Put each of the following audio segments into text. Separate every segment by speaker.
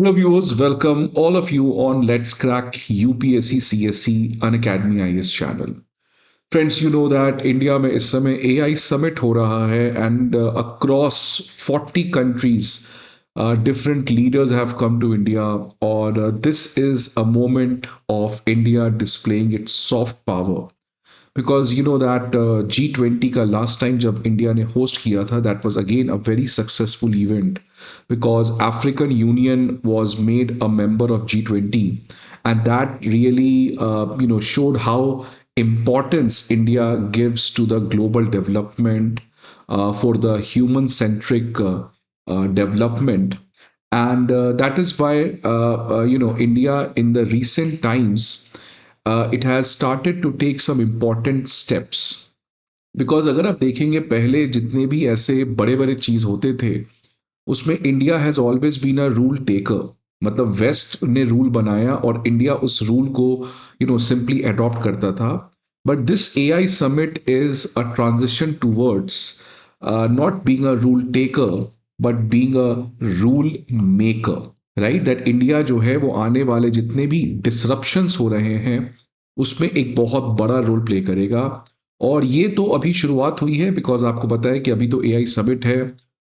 Speaker 1: Hello viewers, welcome all of you on Let's Crack UPSC CSC Unacademy IS channel. Friends, you know that India में इस समय AI summit हो रहा है and across 40 countries different leaders have come to India और this is a moment of India displaying its soft power. Because you know that G20 का last time जब India ने होस्ट किया था that was again a very successful event because African Union was made a member of G20 and that really showed how importance India gives to the global development for the human centric development and that is why India in the recent times it has started to take some important steps because अगर आप देखेंगे पहले जितने भी ऐसे बड़े बड़े चीज होते थे उसमें India has always been a rule taker मतलब वेस्ट ने रूल बनाया और इंडिया उस रूल को सिंपली अडॉप्ट करता था but this AI summit is a transition towards not being a rule taker but being a rule maker right that India जो है वो आने वाले जितने भी डिसरप्शंस हो रहे हैं उसमें एक बहुत बड़ा रोल प्ले करेगा और ये तो अभी शुरुआत हुई है बिकॉज आपको पता है कि अभी तो एआई समिट है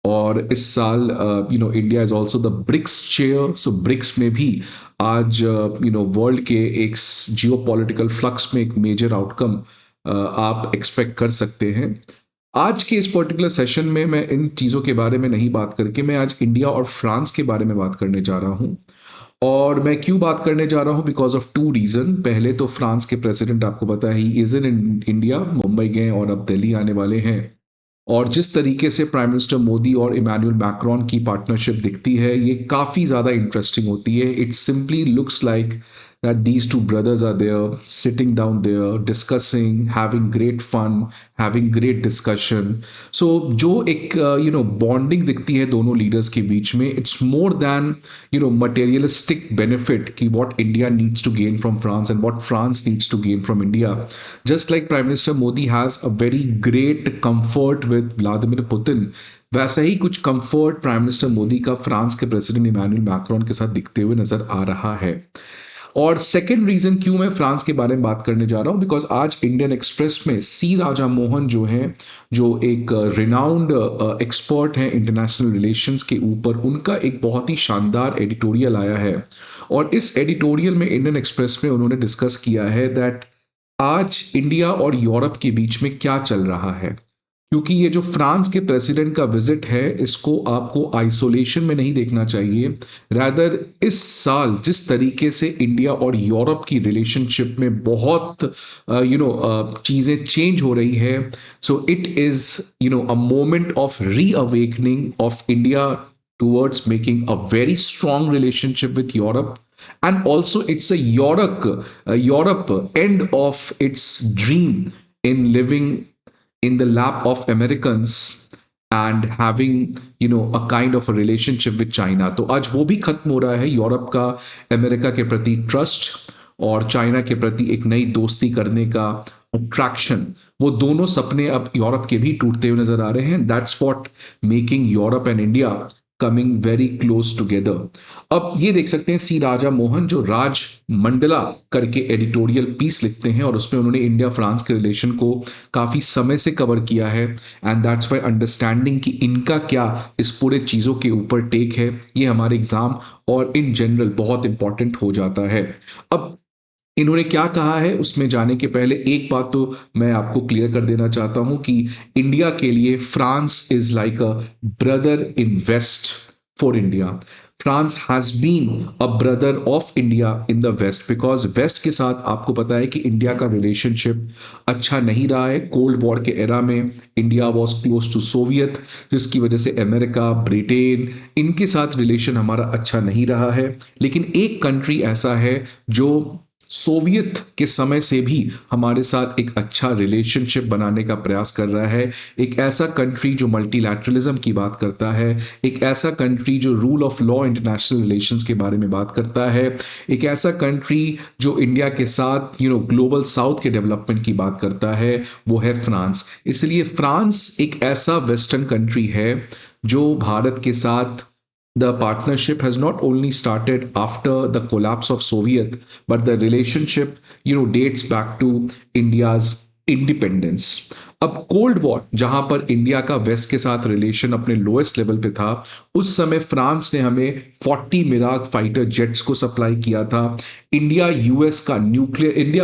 Speaker 1: और इस साल India is also the BRICS chair so BRICS में भी आज वर्ल्ड के एक जियो पॉलिटिकल फ्लक्स में एक मेजर आउटकम आप एक्सपेक्ट कर सकते हैं आज के इस पर्टिकुलर सेशन में मैं इन चीज़ों के बारे में नहीं बात करके मैं आज इंडिया और फ्रांस के बारे में बात करने जा रहा हूँ और मैं क्यों बात करने जा रहा हूँ बिकॉज ऑफ टू रीजन पहले तो फ्रांस के प्रेसिडेंट आपको पता है he is in India Mumbai गए और अब दिल्ली आने वाले हैं और जिस तरीके से प्राइम मिनिस्टर मोदी और इमैनुअल मैक्रोन की पार्टनरशिप दिखती है ये काफ़ी ज़्यादा इंटरेस्टिंग होती है it simply looks like that these two brothers are there sitting down there discussing having great fun having great discussion so जो एक बॉन्डिंग दिखती है दोनों लीडर्स के बीच में it's more than materialistic benefit कि what India needs to gain from France and what France needs to gain from India just like Prime Minister Modi has a very great comfort with Vladimir Putin वैसा ही कुछ comfort prime minister Modi का France के president Emmanuel Macron के साथ दिखते हुए नजर आ रहा है और सेकेंड रीजन क्यों मैं फ्रांस के बारे में बात करने जा रहा हूं बिकॉज आज इंडियन एक्सप्रेस में सी राजा मोहन जो है जो एक रिनाउंड एक्सपर्ट हैं इंटरनेशनल रिलेशंस के ऊपर उनका एक बहुत ही शानदार एडिटोरियल आया है और इस एडिटोरियल में इंडियन एक्सप्रेस में उन्होंने डिस्कस किया है दैट आज इंडिया और यूरोप के बीच में क्या चल रहा है क्योंकि ये जो फ्रांस के प्रेसिडेंट का विजिट है इसको आपको आइसोलेशन में नहीं देखना चाहिए रैदर इस साल जिस तरीके से इंडिया और यूरोप की रिलेशनशिप में बहुत चीज़ें चेंज हो रही है so it is a moment of reawakening of India towards making a very strong relationship with Europe and also it's a Europe end of its dream in living in the lap of Americans and having a kind of a relationship with China तो आज वो भी खत्म हो रहा है Europe का America के प्रति ट्रस्ट और चाइना के प्रति एक नई दोस्ती करने का अट्रैक्शन वो दोनों सपने अब यूरोप के भी टूटते हुए नजर आ रहे हैं that's what making Europe and India coming very close together अब ये देख सकते हैं सी राजा मोहन जो राज मंडला करके एडिटोरियल पीस लिखते हैं और उसमें उन्होंने इंडिया फ्रांस के रिलेशन को काफी समय से कवर किया है एंड दैट्स वाई अंडरस्टैंडिंग कि इनका क्या इस पूरे चीजों के ऊपर टेक है ये हमारे एग्जाम और इन जनरल बहुत इंपॉर्टेंट हो जाता है अब इन्होंने क्या कहा है उसमें जाने के पहले एक बात तो मैं आपको क्लियर कर देना चाहता हूं कि इंडिया के लिए France is like a brother in west for India France has been a brother of India in the west because west के साथ आपको पता है कि इंडिया का रिलेशनशिप अच्छा नहीं रहा है कोल्ड वॉर के एरा में India was close to Soviet जिसकी वजह से अमेरिका ब्रिटेन इनके साथ रिलेशन हमारा अच्छा नहीं रहा है लेकिन एक कंट्री ऐसा है जो सोवियत के समय से भी हमारे साथ एक अच्छा रिलेशनशिप बनाने का प्रयास कर रहा है एक ऐसा कंट्री जो मल्टीलैटरलिज्म की बात करता है एक ऐसा कंट्री जो rule of law international relations के बारे में बात करता है एक ऐसा कंट्री जो इंडिया के साथ ग्लोबल साउथ के डेवलपमेंट की बात करता है वो है फ्रांस इसलिए फ्रांस एक ऐसा वेस्टर्न कंट्री है जो भारत के साथ the partnership has not only started after the collapse of Soviet, but the relationship, dates back to India's independence. अब कोल्ड वॉर जहां पर इंडिया का वेस्ट के साथ रिलेशन अपने लोएस्ट लेवल पे था, उस समय फ्रांस ने हमें 40 मिराग फाइटर जेट्स को सप्लाई किया था। इंडिया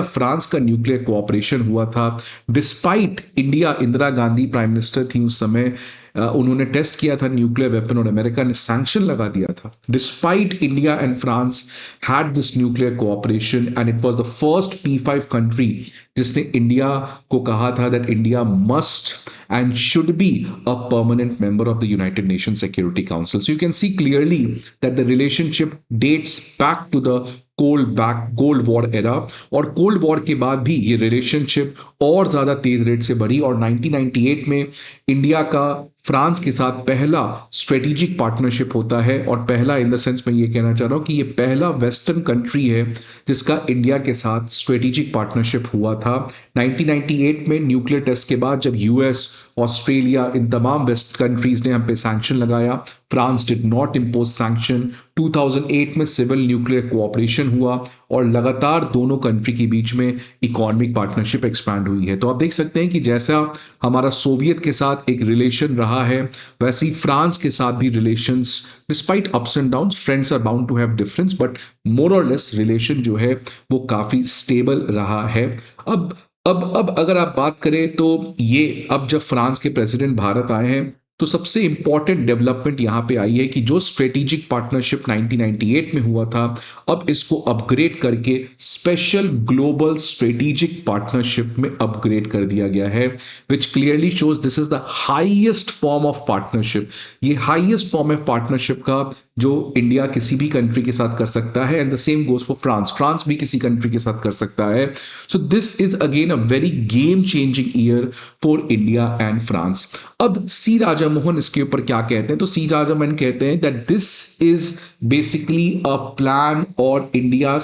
Speaker 1: फ्रांस का न्यूक्लियर कोऑपरेशन हुआ था। Despite India, Indira Gandhi prime minister थी उस समय, उन्होंने टेस्ट किया था न्यूक्लियर वेपन और अमेरिका ने सैंक्शन लगा दिया था। Despite India and France had this nuclear cooperation and it was the first P5 country जिसने इंडिया को कहा था that India must and should be a permanent member of the United Nations Security Council. So you can see clearly that the relationship dates back to the cold war era, और cold war के बाद भी ये relationship और ज्यादा तेज rate से बढ़ी, और 1998 में इंडिया का फ्रांस के साथ पहला स्ट्रेटेजिक पार्टनरशिप होता है। और पहला इन द सेंस मैं ये कहना चाह रहा हूं कि ये पहला वेस्टर्न कंट्री है जिसका इंडिया के साथ स्ट्रेटेजिक पार्टनरशिप हुआ था। 1998 में न्यूक्लियर टेस्ट के बाद जब यूएस, ऑस्ट्रेलिया, इन तमाम वेस्ट कंट्रीज ने हम पे सैंक्शन लगाया, France did not impose sanction. 2008 में सिविल न्यूक्लियर कोऑपरेशन हुआ और लगातार दोनों कंट्री के बीच में इकोनॉमिक पार्टनरशिप एक्सपैंड हुई है। तो आप देख सकते हैं कि जैसा हमारा सोवियत के साथ एक रिलेशन रहा है, वैसे ही फ्रांस के साथ भी relations, despite ups and downs, friends are bound to have difference, but more or less relation जो है वो काफी स्टेबल रहा है। अब अगर आप बात करें तो ये अब जब फ्रांस के प्रेसिडेंट भारत आए हैं तो सबसे इंपॉर्टेंट डेवलपमेंट यहां पे आई है कि जो स्ट्रेटेजिक पार्टनरशिप 1998 में हुआ था, अब इसको अपग्रेड करके स्पेशल ग्लोबल स्ट्रेटेजिक पार्टनरशिप में अपग्रेड कर दिया गया है, विच clearly shows this is the highest form of partnership. ये हाईएस्ट फॉर्म ऑफ पार्टनरशिप का जो इंडिया किसी भी कंट्री के साथ कर सकता है, and the same goes for France, France भी किसी कंट्री के साथ कर सकता है। So this is again a very game changing year for India and France. अब सी राजामोहन इसके ऊपर क्या कहते हैं, तो सी राजामोहन कहते हैं that this is basically a plan और India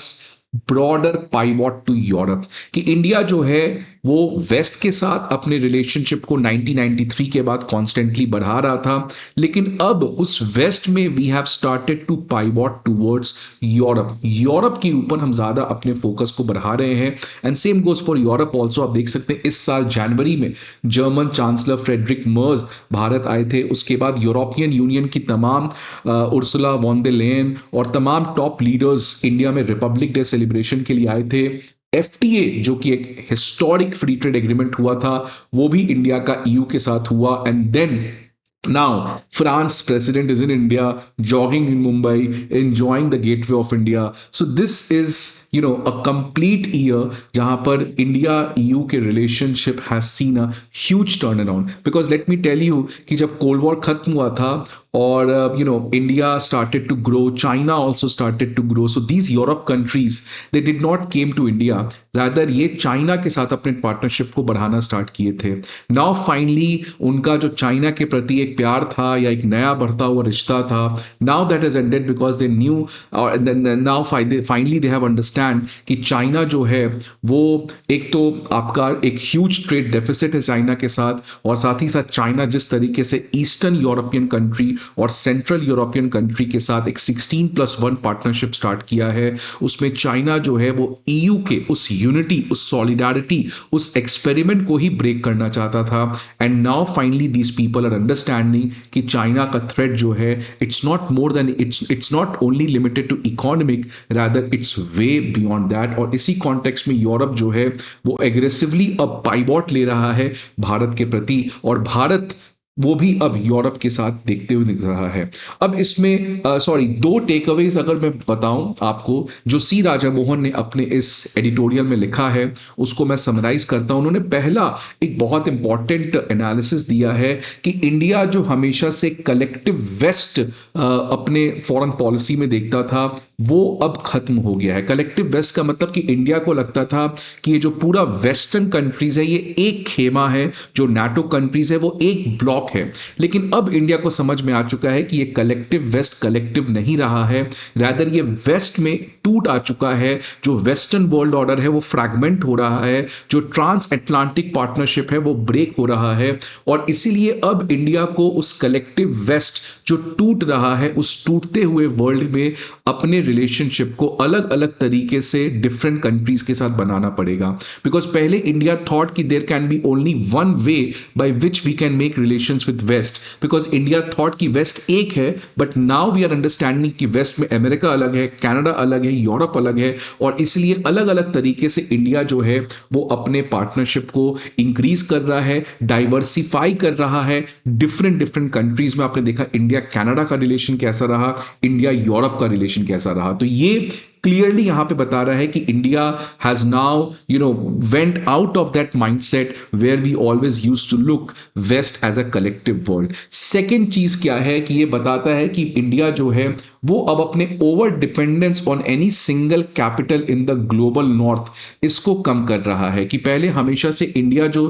Speaker 1: broader pivot to Europe, कि इंडिया जो है वो वेस्ट के साथ अपने रिलेशनशिप को 1993 के बाद कॉन्स्टेंटली बढ़ा रहा था, लेकिन अब उस वेस्ट में we have started to pivot towards Europe. Europe के ऊपर हम ज्यादा अपने फोकस को बढ़ा रहे हैं, and same goes for Europe also. आप देख सकते हैं इस साल जनवरी में German chancellor Friedrich Merz Bharat आए थे। उसके बाद यूरोपियन यूनियन की तमाम उर्सुला वॉन डर लेयन और तमाम टॉप लीडर्स इंडिया में रिपब्लिक डे सेलिब्रेशन के लिए आए थे। एफटीए जो कि एक हिस्टोरिक फ्री ट्रेड एग्रीमेंट हुआ था, वो भी इंडिया का ईयू के साथ हुआ, and then now France president is in India, jogging in Mumbai, enjoying the gateway of India. So this is a complete year जहां पर इंडिया ईयू के relationship has seen a huge turn around, because let me tell you कि जब cold war खत्म हुआ था और India started to grow, China also started to grow, so these Europe countries they did not came to India, rather ये China के साथ अपने पार्टनरशिप को बढ़ाना स्टार्ट किए थे। नाउ फाइनली उनका जो चाइना के प्रति एक प्यार था या एक नया बढ़ता हुआ रिश्ता था, now that is ended because they knew, और now finally they have understand कि चाइना जो है वो एक तो आपका एक ह्यूज ट्रेड डेफिसिट है चाइना के साथ, और साथ ही साथ चाइना जिस तरीके से ईस्टर्न यूरोपियन कंट्री और सेंट्रल यूरोपियन कंट्री के साथ एक 16+1 पार्टनरशिप स्टार्ट किया है, उसमें चाइना जो है वो ईयू के उस यूनिटी, उस सॉलिडारिटी, उस एक्सपेरिमेंट को ही ब्रेक करना चाहता था। And now finally these people are understanding कि चाइना का थ्रेट जो है it's not more than, it's not only limited to economic, rather it's way beyond that. और इसी कॉन्टेक्स्ट में यूरोप जो है वो एग्रेसिवली अब पाइवॉट ले रहा है भारत के प्रति, और भारत वो भी अब यूरोप के साथ देखते हुए दिख रहा है। अब इसमें दो टेक अवेज अगर मैं बताऊं आपको, जो सी राजामोहन ने अपने इस एडिटोरियल में लिखा है उसको मैं समराइज करता हूं। उन्होंने पहला एक बहुत इंपॉर्टेंट एनालिसिस दिया है कि इंडिया जो हमेशा से कलेक्टिव वेस्ट अपने फॉरेन पॉलिसी में देखता था, वो अब खत्म हो गया है। कलेक्टिव वेस्ट का मतलब कि इंडिया को लगता था कि ये जो पूरा वेस्टर्न कंट्रीज है ये एक खेमा है, जो नाटो कंट्रीज है वो एक ब्लॉक ब्लॉक है। लेकिन अब इंडिया को समझ में आ चुका है कि ये कलेक्टिव वेस्ट कलेक्टिव नहीं रहा है, रैदर ये वेस्ट में टूट आ चुका है। जो वेस्टर्न वर्ल्ड ऑर्डर है वो फ्रैगमेंट हो रहा है, जो ट्रांस अटलांटिक पार्टनरशिप है वो ब्रेक हो रहा है। और इसीलिए अब इंडिया को उस कलेक्टिव वेस्ट जो टूट रहा है, उस टूटते हुए वर्ल्ड में अपने रिलेशनशिप को अलग अलग तरीके से डिफरेंट कंट्रीज के साथ बनाना पड़ेगा। बिकॉज पहले इंडिया थॉट कि there can be only one way by which we can make relations with west, because India thought कि वेस्ट एक है, but now we are understanding कि वेस्ट में अमेरिका अलग है, कनाडा अलग है, यूरोप अलग है। और इसलिए अलग अलग तरीके से इंडिया जो है वो अपने पार्टनरशिप को इंक्रीज कर रहा है, डाइवर्सिफाई कर रहा है डिफरेंट डिफरेंट कंट्रीज में। आपने देखा इंडिया कनाडा का रिलेशन कैसा रहा, इंडिया यूरोप का रिलेशन कैसा रहा। तो ये क्लियरली यहां पे बता रहा है कि India has now went out of that mindset where we always used to look west as a collective world. Second चीज क्या है कि ये बताता है कि इंडिया जो है वो अब अपने over dependence on any single capital in the global north इसको कम कर रहा है। कि पहले हमेशा से इंडिया जो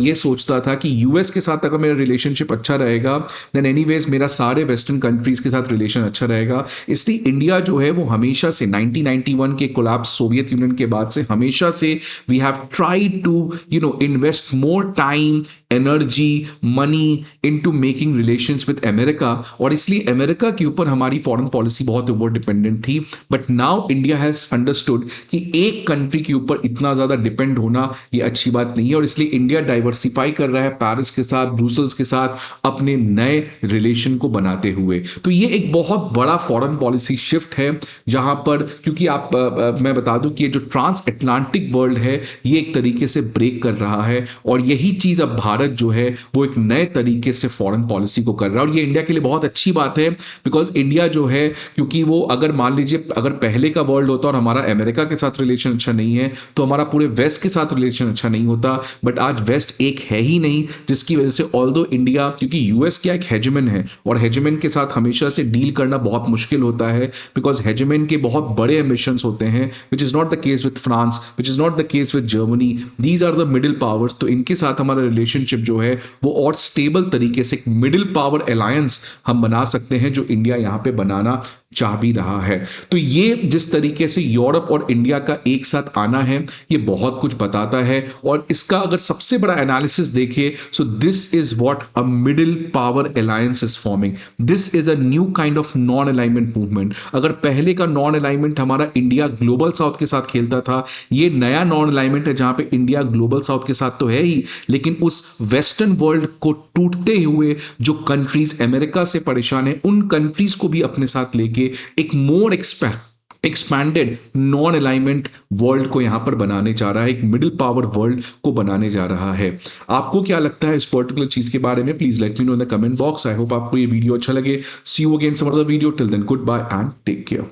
Speaker 1: ये सोचता था कि यूएस के साथ अगर मेरा रिलेशनशिप अच्छा रहेगा देन एनीवेज मेरा सारे वेस्टर्न कंट्रीज के साथ रिलेशन अच्छा रहेगा। इसलिए इंडिया जो है वो हमेशा से 1991 के कोलैप्स सोवियत यूनियन के बाद से हमेशा से we have tried to invest more time, energy, money into making relations with America. और इसलिए अमेरिका के ऊपर हमारी फॉरेन पॉलिसी बहुत ओवर डिपेंडेंट थी। But now India has understood कि एक कंट्री के ऊपर इतना ज्यादा डिपेंड होना ये अच्छी बात नहीं है। और इसलिए इंडिया डाइवर्सिफाई कर रहा है पेरिस के साथ, ब्रुसेल्स के साथ अपने नए रिलेशन को बनाते हुए। तो ये एक बहुत बड़ा फॉरेन पॉलिसी शिफ्ट है जहां पर, क्योंकि मैं बता दूं कि ये जो ट्रांस अटलांटिक वर्ल्ड है ये एक तरीके से ब्रेक कर रहा है। और यही चीज अब भारत जो है वो एक नए तरीके से फॉरेन पॉलिसी को कर रहा है। और ये इंडिया के लिए बहुत अच्छी बात है, बिकॉज इंडिया जो है, क्योंकि वो अगर मान लीजिए अगर पहले का वर्ल्ड होता और हमारा अमेरिका के साथ रिलेशन अच्छा नहीं है तो हमारा पूरे वेस्ट के साथ रिलेशन अच्छा नहीं होता। बट आज वेस्ट एक है ही नहीं, जिसकी वजह से ऑल्दो इंडिया, क्योंकि यूएस क्या एक हेजेमन है और हेजेमन के साथ हमेशा से डील करना बहुत मुश्किल होता है, बिकॉज हेजेमन के बहुत बड़े एम्बिशंस होते हैं, which is not the case with France, which is not the case with Germany. These are the middle powers. तो इनके साथ हमारा रिलेशनशिप जो है वो और स्टेबल तरीके से मिडिल पावर अलायंस हम बना सकते हैं, जो इंडिया यहां पे बनाना चाह भी रहा है। तो ये जिस तरीके से यूरोप और इंडिया का एक साथ आना है ये बहुत कुछ बताता है। और इसका अगर सबसे बड़ा एनालिसिस देखें, so this is what a middle power alliance is forming. This is a new kind of non alignment movement. अगर पहले का नॉन अलाइनमेंट हमारा इंडिया ग्लोबल साउथ के साथ खेलता था, ये नया नॉन अलाइनमेंट है जहां पे इंडिया ग्लोबल साउथ के साथ तो है ही, लेकिन उस वेस्टर्न वर्ल्ड को टूटते हुए जो कंट्रीज अमेरिका से परेशान है उन कंट्रीज को भी अपने साथ लेके एक मोर एक्सपैंडेड नॉन अलाइनमेंट वर्ल्ड को यहां पर बनाने जा रहा है, एक मिडिल पावर वर्ल्ड को बनाने जा रहा है। आपको क्या लगता है इस पर्टिकुलर चीज के बारे में? Please let me know in the comment box. I hope आपको ये वीडियो अच्छा लगे। See you again some other video. Till then goodbye and take care.